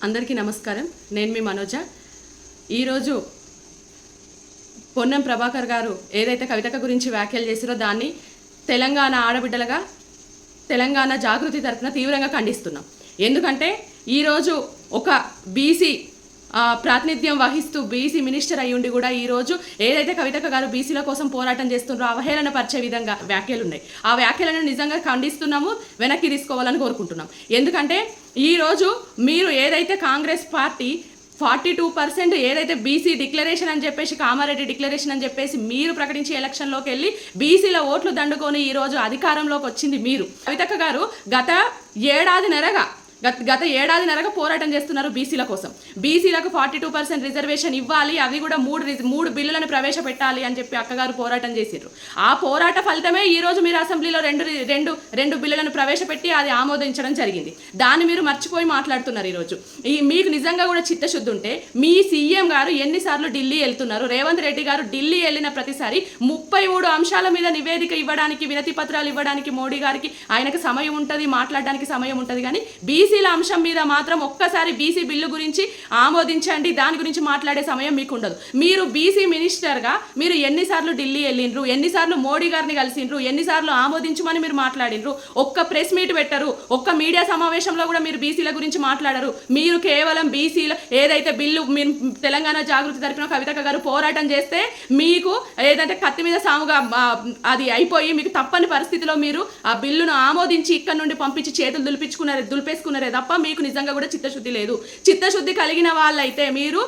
అందరికీ నమస్కారం. నేను మీ మనోజ. ఈరోజు పొన్నం ప్రభాకర్ గారు ఏదైతే కవితక్క గురించి వ్యాఖ్యలు చేసిరో దాన్ని తెలంగాణ ఆడబిడ్డలుగా తెలంగాణ జాగృతి తరఫున తీవ్రంగా ఖండిస్తున్నాం. ఎందుకంటే ఈరోజు ఒక బీసీ ప్రాతినిధ్యం వహిస్తూ బీసీ మినిస్టర్ అయ్యుండి కూడా ఈరోజు ఏదైతే కవితక్క గారు బీసీల కోసం పోరాటం చేస్తున్నారో అవహేళన పరిచే విధంగా వ్యాఖ్యలు ఉన్నాయి. ఆ వ్యాఖ్యలను నిజంగా ఖండిస్తున్నాము, వెనక్కి తీసుకోవాలని కోరుకుంటున్నాం. ఎందుకంటే ఈరోజు మీరు ఏదైతే కాంగ్రెస్ పార్టీ 42% ఏదైతే బీసీ డిక్లరేషన్ అని చెప్పేసి కామారెడ్డి డిక్లరేషన్ అని చెప్పేసి మీరు ప్రకటించి ఎలక్షన్లోకి వెళ్ళి బీసీల ఓట్లు దండుకొని ఈరోజు అధికారంలోకి వచ్చింది మీరు. కవితక్క గారు గత ఏడాదిన్నరగా పోరాటం చేస్తున్నారు బీసీల కోసం. బీసీలకు 42% రిజర్వేషన్ ఇవ్వాలి, అవి కూడా మూడు బిల్లులను ప్రవేశపెట్టాలి అని చెప్పి అక్కగారు పోరాటం చేశారు. ఆ పోరాట ఫలితమే ఈరోజు మీరు అసెంబ్లీలో రెండు బిల్లులను ప్రవేశపెట్టి అది ఆమోదించడం జరిగింది. దాన్ని మీరు మర్చిపోయి మాట్లాడుతున్నారు. ఈరోజు మీకు నిజంగా కూడా చిత్తశుద్ధి ఉంటే మీ సీఎం గారు ఎన్నిసార్లు ఢిల్లీ వెళ్తున్నారు? రేవంత్ రెడ్డి గారు ఢిల్లీ వెళ్ళిన ప్రతిసారి 33 అంశాల మీద నివేదిక ఇవ్వడానికి, వినతి పత్రాలు ఇవ్వడానికి మోడీ గారికి ఆయనకు సమయం ఉంటుంది, మాట్లాడడానికి సమయం ఉంటుంది. కానీ బీసీల అంశం మీద మాత్రం ఒక్కసారి బీసీ బిల్లు గురించి ఆమోదించండి, దాని గురించి మాట్లాడే సమయం మీకు ఉండదు. మీరు బీసీ మినిస్టర్గా మీరు ఎన్నిసార్లు ఢిల్లీ వెళ్ళిండ్రు, ఎన్నిసార్లు మోడీ గారిని కలిసిండ్రు, ఎన్నిసార్లు ఆమోదించమని మీరు మాట్లాడిండ్రు? ఒక్క ప్రెస్ మీట్ పెట్టరు, ఒక్క మీడియా సమావేశంలో కూడా మీరు బీసీల గురించి మాట్లాడరు. మీరు కేవలం బీసీల ఏదైతే బిల్లు మీరు తెలంగాణ జాగృతి తరపున కవితక్క గారు పోరాటం చేస్తే మీకు ఏదంటే కత్తి మీద సాముగా అది అయిపోయి మీకు తప్పని పరిస్థితిలో మీరు ఆ బిల్లును ఆమోదించి ఇక్కడ నుండి పంపించి చేతులు దులిపేసుకున్నారే తప్ప మీకు నిజంగా కూడా చిత్తశుద్ధి లేదు. చిత్తశుద్ధి కలిగిన వాళ్ళైతే మీరు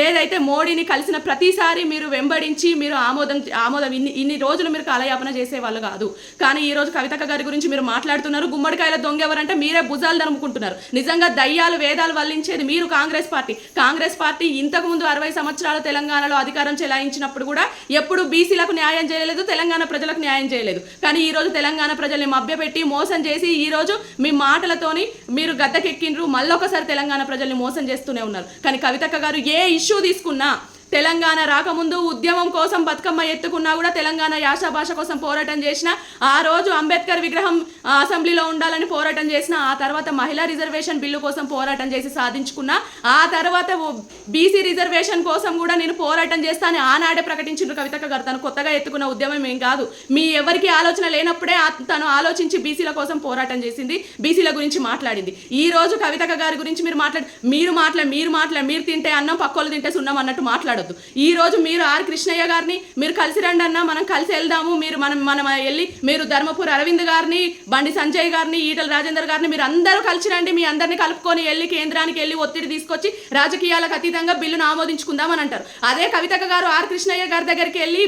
ఏదైతే మోడీని కలిసిన ప్రతిసారి మీరు వెంబడించి మీరు ఆమోదం ఇన్ని రోజులు మీరు కాలయాపన చేసే వాళ్ళు కాదు. కానీ ఈ రోజు కవితక్క గారి గురించి మీరు మాట్లాడుతున్నారు. గుమ్మడికాయల దొంగ ఎవరంటే మీరే భుజాలు దరుముకుంటున్నారు. నిజంగా దయ్యాలు వేదాలు వల్లించేది మీరు కాంగ్రెస్ పార్టీ ఇంతకు ముందు 60 సంవత్సరాలు తెలంగాణలో అధికారం చెలాయించినప్పుడు కూడా ఎప్పుడు బీసీలకు న్యాయం చేయలేదు, తెలంగాణ ప్రజలకు న్యాయం చేయలేదు. కానీ ఈ రోజు తెలంగాణ ప్రజల్ని మభ్యపెట్టి మోసం చేసి ఈ రోజు మీ మాటలతోని మీరు గద్దెకెక్కిండ్రు, మళ్ళొకసారి తెలంగాణ ప్రజల్ని మోసం చేస్తూనే ఉన్నారు. కానీ కవితక్క గారు ఏ ఇష్యూ తీసుకున్నా తెలంగాణ రాకముందు ఉద్యమం కోసం బతుకమ్మ ఎత్తుకున్నా కూడా తెలంగాణ యాస భాష కోసం పోరాటం చేసిన, ఆ రోజు అంబేద్కర్ విగ్రహం అసెంబ్లీలో ఉండాలని పోరాటం చేసిన, ఆ తర్వాత మహిళా రిజర్వేషన్ బిల్లు కోసం పోరాటం చేసి సాధించుకున్నా, ఆ తర్వాత బీసీ రిజర్వేషన్ కోసం కూడా నేను పోరాటం చేస్తానని ఆనాడే ప్రకటించిండ్రు కవితక్క గారు. తను కొత్తగా ఎత్తుకున్న ఉద్యమం ఏం కాదు. మీ ఎవరికి ఆలోచన లేనప్పుడే తను ఆలోచించి బీసీల కోసం పోరాటం చేసింది, బీసీల గురించి మాట్లాడింది. ఈ రోజు కవితక్క గారి గురించి మీరు తింటే అన్నం పక్కోళ్ళు తింటే సున్నం అన్నట్టు మాట్లాడొద్దు. ఈ రోజు మీరు ఆర్ కృష్ణయ్య గారిని మీరు కలిసి రండి అన్న, మనం కలిసి వెళ్దాము, మనం వెళ్ళి మీరు ధర్మపురి అరవింద్ గారిని, బండి సంజయ్ గారిని, ఈటల రాజేందర్ గారిని మీరు అందరూ కలిసి రండి, మీ అందరినీ కలుపుకొని వెళ్ళి కేంద్రానికి వెళ్ళి ఒత్తిడి తీసుకొచ్చి రాజకీయాలకు అతీతంగా బిల్లును ఆమోదించుకుందామని అంటారు. అదే కవితక్క గారు ఆర్ కృష్ణయ్య గారి దగ్గరికి వెళ్ళి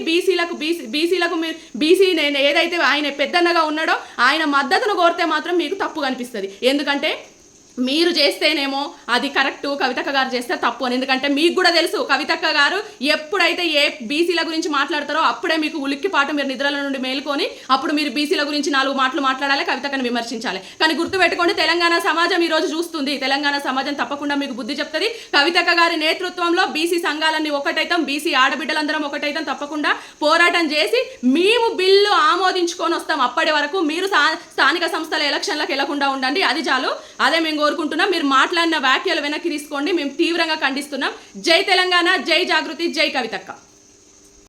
బీసీ ఏదైతే ఆయన పెద్దన్నగా ఉన్నాడో ఆయన మద్దతును కోరితే మాత్రం మీకు తప్పు కనిపిస్తుంది. ఎందుకంటే మీరు చేస్తేనేమో అది కరెక్టు, కవితక్క గారు చేస్తే తప్పు అని. ఎందుకంటే మీకు కూడా తెలుసు కవితక్క గారు ఎప్పుడైతే ఏ బీసీల గురించి మాట్లాడతారో అప్పుడే మీకు ఉలిక్కిపాటు, మీరు నిద్రల నుండి మేలుకొని అప్పుడు మీరు బీసీల గురించి 4 మాటలు మాట్లాడాలి, కవితక్కను విమర్శించాలి. కానీ గుర్తుపెట్టుకోండి, తెలంగాణ సమాజం ఈరోజు చూస్తుంది, తెలంగాణ సమాజం తప్పకుండా మీకు బుద్ధి చెప్తుంది. కవితక్క గారి నేతృత్వంలో బీసీ సంఘాలన్నీ ఒకటైతాం, బీసీ ఆడబిడ్డలందరం ఒకటైతాం, తప్పకుండా పోరాటం చేసి మేము బిల్లు ఆమోదించుకొని వస్తాం. అప్పటి వరకు మీరు స్థానిక సంస్థల ఎలక్షన్లకు వెళ్లకుండా ఉండండి, అది చాలు. అదే మేము కోరుకుంటున్నాం. మీరు మాట్లాడిన వ్యాఖ్యలు వెనక్కి తీసుకోండి, మేము తీవ్రంగా ఖండిస్తున్నాం. జై తెలంగాణ, జై జాగృతి, జై కవితక్క.